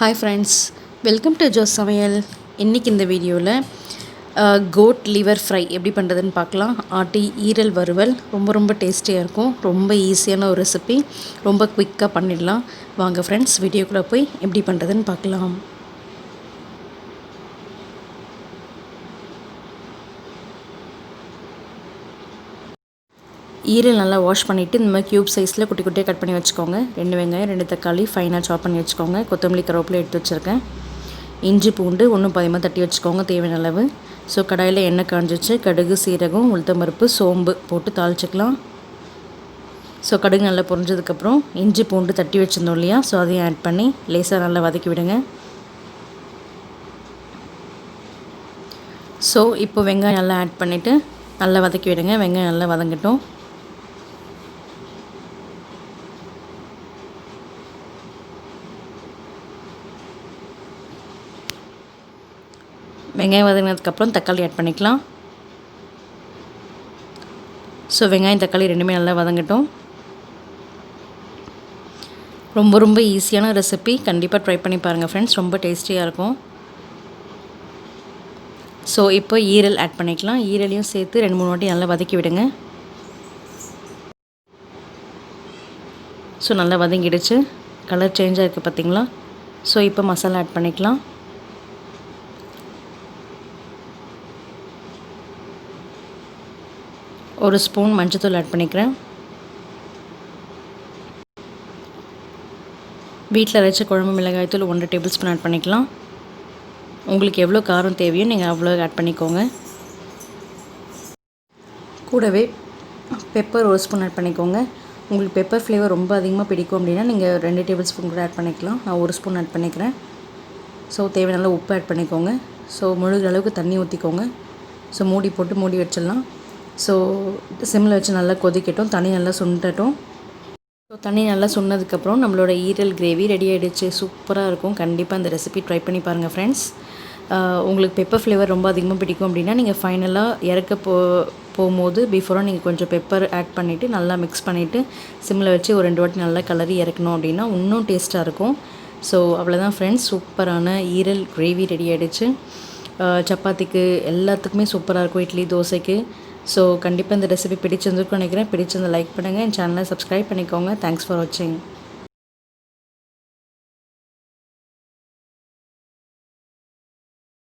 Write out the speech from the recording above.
Hi friends, welcome to Jo's samayal. இன்னைக்கு இந்த வீடியோவில் கோட் லிவர் ஃப்ரை எப்படி பண்ணுறதுன்னு பார்க்கலாம். ஆட்டி ஈரல் வறுவல் ரொம்ப டேஸ்டியாக இருக்கும். ரொம்ப ஈஸியான ஒரு ரெசிபி, ரொம்ப குயிக்காக பண்ணிடலாம். வாங்க ஃப்ரெண்ட்ஸ், வீடியோக்குள்ளே போய் எப்படி பண்ணுறதுன்னு பார்க்கலாம். ஈரல் நல்லா வாஷ் பண்ணிவிட்டு இந்த மாதிரி க்யூப் சைஸில் குட்டி குட்டியாக கட் பண்ணி வச்சுக்கோங்க. 2 வெங்காயம் 2 தக்காளி ஃபைனாக சாப் பண்ணி வச்சுக்கோங்க. கொத்தமல்லி கருவேப்பிலை எடுத்து வச்சுருக்கேன். இஞ்சி பூண்டு 1 பாதியமாக தட்டி வச்சுக்கோங்க தேவையான அளவு. ஸோ கடாயில் எண்ணெய் காஞ்சிச்சு, கடுகு சீரகம் உளுத்தம்பருப்பு சோம்பு போட்டு தாளிச்சிக்கலாம். ஸோ கடுகு நல்லா பொரிஞ்சதுக்கப்புறம் இஞ்சி பூண்டு தட்டி வச்சுருந்தோம் இல்லையா, ஸோ அதையும் ஆட் பண்ணி லேசாக நல்லா வதக்கி விடுங்க. ஸோ இப்போ வெங்காயம் நல்லா ஆட் பண்ணிவிட்டு நல்லா வதக்கி விடுங்க. வெங்காயம் நல்லா வதங்கட்டும். வெங்காயம் வதங்கினதுக்கப்புறம் தக்காளி ஆட் பண்ணிக்கலாம். ஸோ வெங்காயம் தக்காளி ரெண்டுமே நல்லா வதங்கட்டும். ரொம்ப ஈஸியான ரெசிபி, கண்டிப்பாக ட்ரை பண்ணி பாருங்கள் ஃப்ரெண்ட்ஸ், ரொம்ப டேஸ்டியாக இருக்கும். ஸோ இப்போ ஈரல் ஆட் பண்ணிக்கலாம். ஈரலையும் சேர்த்து 2-3 வாட்டி நல்லா வதக்கி விடுங்க. ஸோ நல்லா வதங்கிடுச்சு, கலர் சேஞ்ச் ஆகிருக்கு பார்த்தீங்களா. ஸோ இப்போ மசாலா ஆட் பண்ணிக்கலாம். ஒரு ஸ்பூன் மஞ்சள்தூள் ஆட் பண்ணிக்கிறேன். வீட்டில் அரைச்ச குழம்பு மிளகாய்த்தூள் 1 டேபிள் ஸ்பூன் ஆட் பண்ணிக்கலாம். உங்களுக்கு எவ்வளோ காரம் தேவையோ நீங்கள் அவ்வளோ ஆட் பண்ணிக்கோங்க. கூடவே பெப்பர் 1 ஸ்பூன் ஆட் பண்ணிக்கோங்க. உங்களுக்கு பெப்பர் ஃப்ளேவர் ரொம்ப அதிகமாக பிடிக்கும் அப்படின்னா நீங்கள் 2 டேபிள் ஸ்பூன் கூட ஆட் பண்ணிக்கலாம். நான் 1 ஸ்பூன் ஆட் பண்ணிக்கிறேன். ஸோ தேவையான உப்பு ஆட் பண்ணிக்கோங்க. ஸோ முழுகிற அளவுக்கு தண்ணி ஊற்றிக்கோங்க. ஸோ மூடி போட்டு மூடி வச்சிடலாம். ஸோ சிம்மில் வச்சு நல்லா கொதிக்கட்டும், தண்ணி நல்லா சுண்டட்டும். ஸோ தண்ணி நல்லா சுண்டதுக்கப்புறம் நம்மளோட ஈரல் கிரேவி ரெடி ஆகிடுச்சு. சூப்பராக இருக்கும். கண்டிப்பாக இந்த ரெசிபி ட்ரை பண்ணி பாருங்கள் ஃப்ரெண்ட்ஸ். உங்களுக்கு பெப்பர் ஃப்ளேவர் ரொம்ப அதிகமாக பிடிக்கும் அப்படின்னா நீங்கள் ஃபைனலாக இறக்க போகும்போது பிஃபோராக நீங்கள் கொஞ்சம் பெப்பர் ஆட் பண்ணிவிட்டு நல்லா மிக்ஸ் பண்ணிவிட்டு சிம்மில் வச்சு ஒரு 2 வாட்டி நல்லா கலரி இறக்கணும் அப்படின்னா இன்னும் டேஸ்ட்டாக இருக்கும். ஸோ அவ்வளோதான் ஃப்ரெண்ட்ஸ், சூப்பரான ஈரல் கிரேவி ரெடி ஆகிடுச்சு. சப்பாத்திக்கு எல்லாத்துக்குமே சூப்பராக இருக்கும், இட்லி தோசைக்கு. ஸோ கண்டிப்பாக இந்த ரெசிபி பிடிச்சிருந்துருக்குன்னு நினைக்கிறேன். பிடிச்சிருந்த லைக் பண்ணுங்கள், என் சேனலை சப்ஸ்கிரைப் பண்ணிக்கோங்க. தேங்க்ஸ் ஃபார் வாட்சிங்.